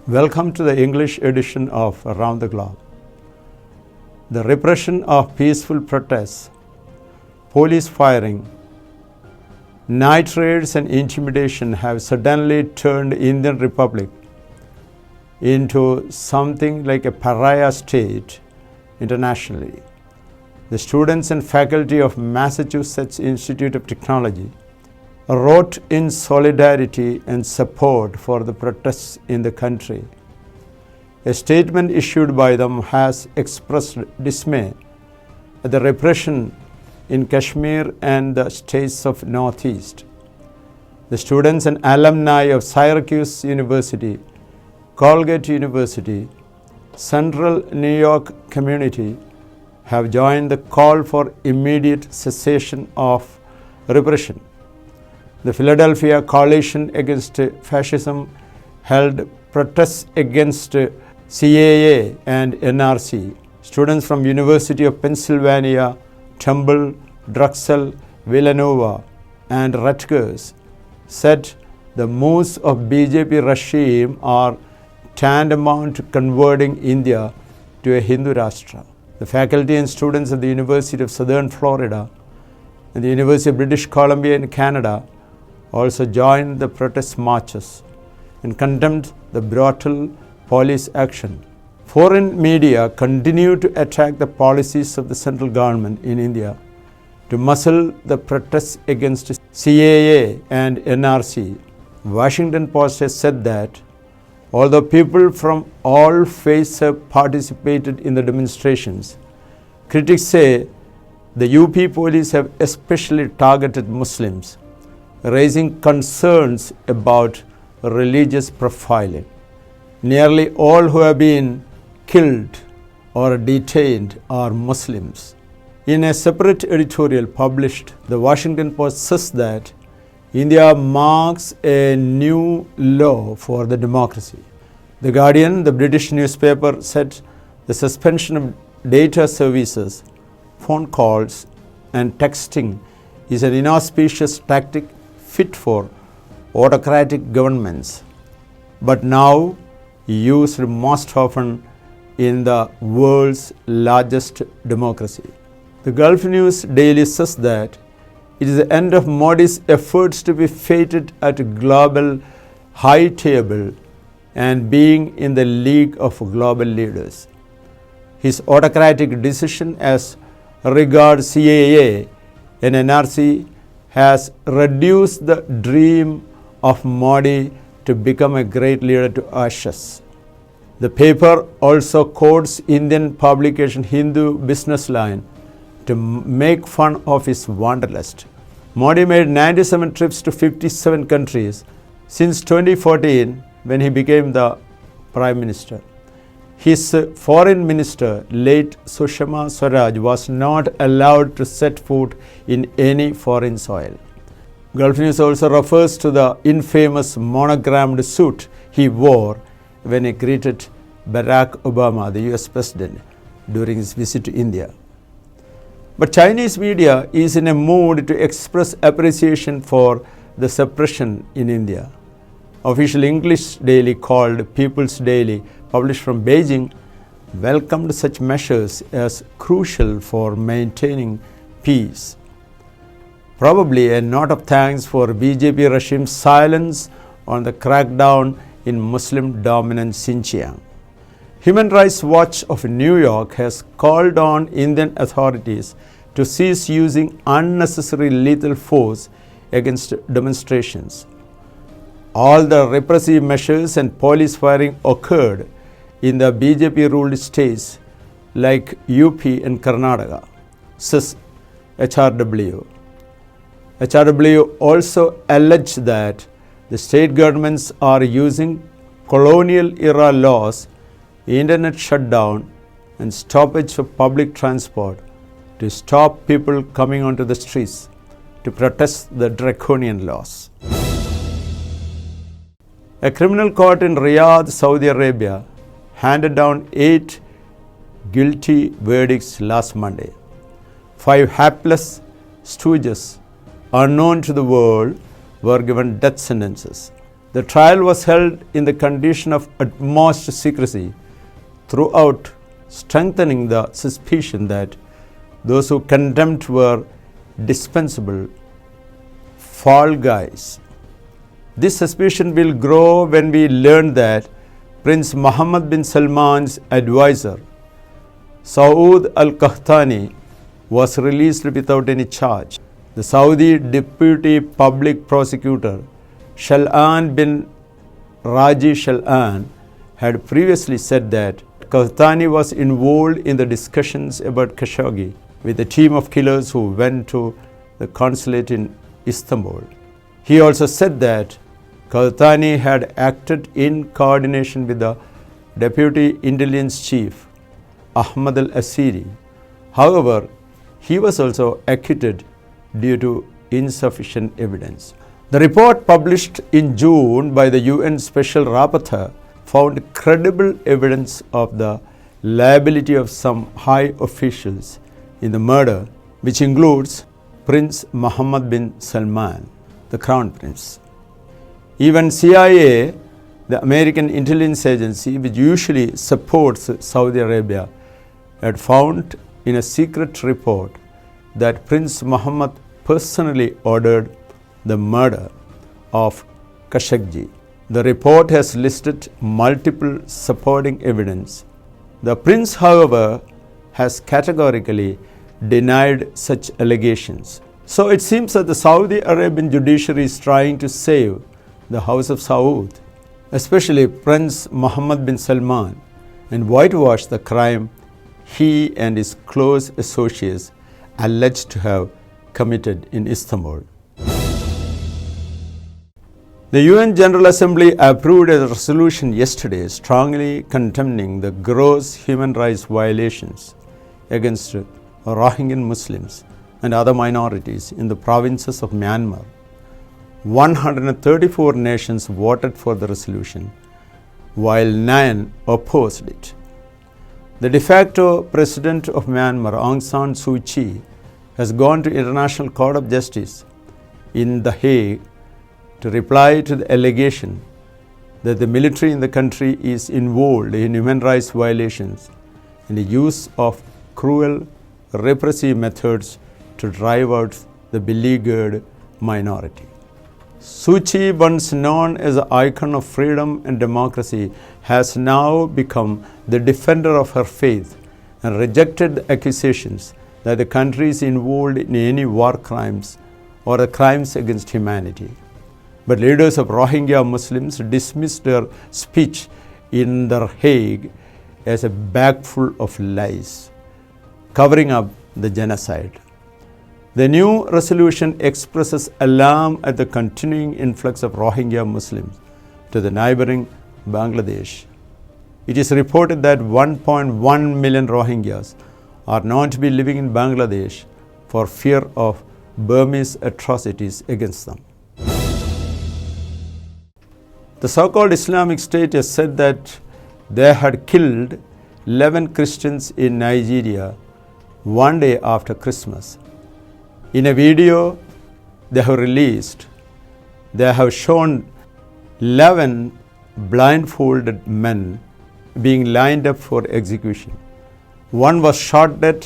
Welcome to the English edition of Around the Globe. The repression of peaceful protests, police firing, night raids and intimidation have suddenly turned Indian Republic into something like a pariah state internationally. The students and faculty of Massachusetts Institute of Technology wrote in solidarity and support for the protests in the country. A statement issued by them has expressed dismay at the repression in Kashmir and the states of Northeast. The students and alumni of Syracuse University, Colgate University, Central New York Community have joined the call for immediate cessation of repression. The Philadelphia Coalition Against Fascism held protests against CAA and NRC. Students from University of Pennsylvania, Temple, Drexel, Villanova, and Rutgers said the moves of BJP regime are tantamount to converting India to a Hindu Rashtra. The faculty and students of the University of Southern Florida and the University of British Columbia in Canada also joined the protest marches and condemned the brutal police action. Foreign media continue to attack the policies of the central government in India to muzzle the protests against CAA and NRC. Washington Post has said that although people from all faiths have participated in the demonstrations, critics say the UP police have especially targeted Muslims, raising concerns about religious profiling. Nearly all who have been killed or detained are Muslims. In a separate editorial published, the Washington Post says that India marks a new low for the democracy. The Guardian, the British newspaper, said the suspension of data services, phone calls, and texting is an inauspicious tactic fit for autocratic governments, but now used most often in the world's largest democracy. The Gulf News Daily says that it is the end of Modi's efforts to be feted at a global high table and being in the league of global leaders. His autocratic decision as regards CAA and NRC has reduced the dream of Modi to become a great leader to ashes. The paper also quotes Indian publication Hindu Business Line to make fun of his wanderlust. Modi made 97 trips to 57 countries since 2014 when he became the Prime Minister. His foreign minister, late Sushma Swaraj, was not allowed to set foot in any foreign soil. Gulf News also refers to the infamous monogrammed suit he wore when he greeted Barack Obama, the US President, during his visit to India. But Chinese media is in a mood to express appreciation for the suppression in India. Official English daily called People's Daily, published from Beijing, welcomed such measures as crucial for maintaining peace. Probably a note of thanks for BJP regime's silence on the crackdown in Muslim-dominant Xinjiang. Human Rights Watch of New York has called on Indian authorities to cease using unnecessary lethal force against demonstrations. All the repressive measures and police firing occurred in the BJP-ruled states like UP and Karnataka, says HRW. HRW also alleged that the state governments are using colonial-era laws, internet shutdown, and stoppage of public transport to stop people coming onto the streets to protest the draconian laws. A criminal court in Riyadh, Saudi Arabia, handed down 8 guilty verdicts last Monday. 5 hapless stooges, unknown to the world, were given death sentences. The trial was held in the condition of utmost secrecy, throughout strengthening the suspicion that those who condemned were dispensable fall guys. This suspicion will grow when we learn that Prince Mohammed bin Salman's advisor, Saud al-Qahtani, was released without any charge. The Saudi Deputy Public Prosecutor, Shal'an bin Raji Shal'an, had previously said that Qahtani was involved in the discussions about Khashoggi with a team of killers who went to the consulate in Istanbul. He also said that Qahtani had acted in coordination with the Deputy Intelligence Chief, Ahmad al-Asiri. However, he was also acquitted due to insufficient evidence. The report published in June by the UN Special Rapporteur found credible evidence of the liability of some high officials in the murder, which includes Prince Mohammed bin Salman, the Crown Prince. Even CIA, the American intelligence agency, which usually supports Saudi Arabia, had found in a secret report that Prince Mohammed personally ordered the murder of Khashoggi. The report has listed multiple supporting evidence. The prince, however, has categorically denied such allegations. So it seems that the Saudi Arabian judiciary is trying to save the House of Saud, especially Prince Mohammed bin Salman, and whitewash the crime he and his close associates alleged to have committed in Istanbul. The UN General Assembly approved a resolution yesterday strongly condemning the gross human rights violations against Rohingya Muslims and other minorities in the provinces of Myanmar. 134 nations voted for the resolution, while 9 opposed it. The de facto president of Myanmar, Aung San Suu Kyi, has gone to International Court of Justice in The Hague to reply to the allegation that the military in the country is involved in human rights violations and the use of cruel, repressive methods to drive out the beleaguered minority. Suu Kyi, once known as an icon of freedom and democracy, has now become the defender of her faith and rejected the accusations that the country is involved in any war crimes or the crimes against humanity. But leaders of Rohingya Muslims dismissed her speech in The Hague as a bag full of lies, covering up the genocide. The new resolution expresses alarm at the continuing influx of Rohingya Muslims to the neighboring Bangladesh. It is reported that 1.1 million Rohingyas are known to be living in Bangladesh for fear of Burmese atrocities against them. The so-called Islamic State has said that they had killed 11 Christians in Nigeria one day after Christmas. In a video they have released, they have shown 11 blindfolded men being lined up for execution. One was shot dead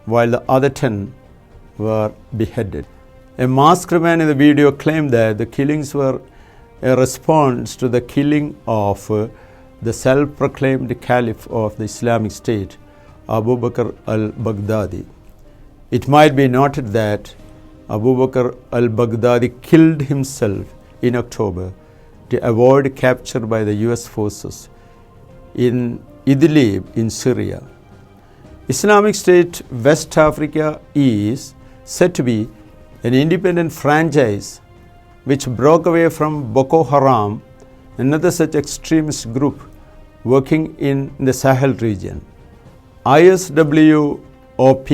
while the other 10 were beheaded. A masked man in the video claimed that the killings were a response to the killing of the self-proclaimed Caliph of the Islamic State, Abu Bakr al-Baghdadi. It might be noted that Abu Bakr al-Baghdadi killed himself in October to avoid capture by the US forces in Idlib in Syria. Islamic State West Africa is said to be an independent franchise which broke away from Boko Haram, another such extremist group working in the Sahel region. ISWOP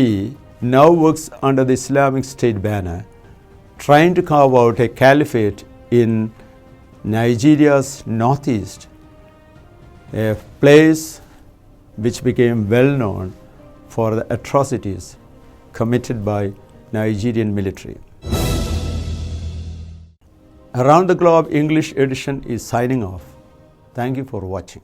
now works under the Islamic State banner, trying to carve out a caliphate in Nigeria's northeast, a place which became well known for the atrocities committed by Nigerian military. Around the Globe English edition is signing off. Thank you for watching.